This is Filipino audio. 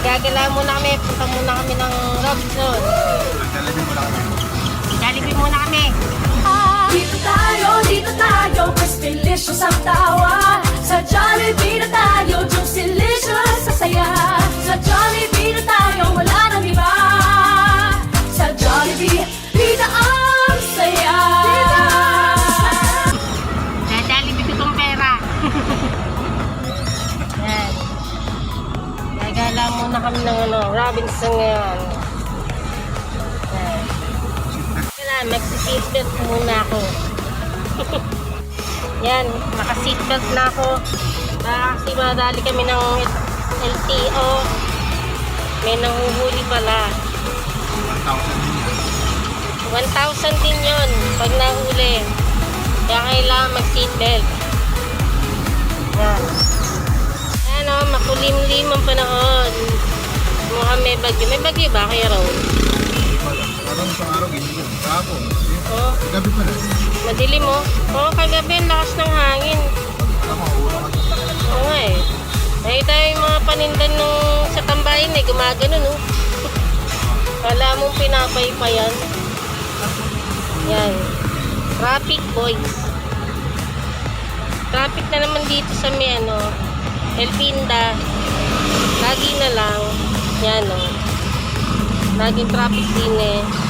Gagala muna kami. Punta muna kami ng Robinson. Jollibee muna kami. Dito tayo, Crispylicious ang tawa. Sa Jollibee na tayo, Juicylicious sa saya. Sa Jollibee na tayo, wala nang iba. Sa Jollibee, dito ang saya. Sa Jollibee ko tong pera. Yan. Gagala muna kami ng Robinson ngayon. Yan. Kailangan magsi-seatbelt muna ako. Yan, naka-seatbelt na ako. Kasi madali kami ng LTO. May nanguhuli pala. 1,000 din yun pag nahuli. Kaya kailangan mag-seatbelt. Yan. Yan o, makulimlim ang panahon. Mukhang may bagyo. May bagyo ba kayo raw? Parang isang araw, ginigil. Kahapon. Oh, Gabi pa na. madilim mo. Oh, kagabi, ang lakas ng hangin. Alam mo, ulo ka. Oo nga eh. Nakita yung mga panindan nung sa tambahin eh, gumagano no. Kala mong pinapaypayan. Yan. Traffic boys. Traffic na naman dito sa may Elpinda. Lagi na lang. Yan o. Laging traffic din eh.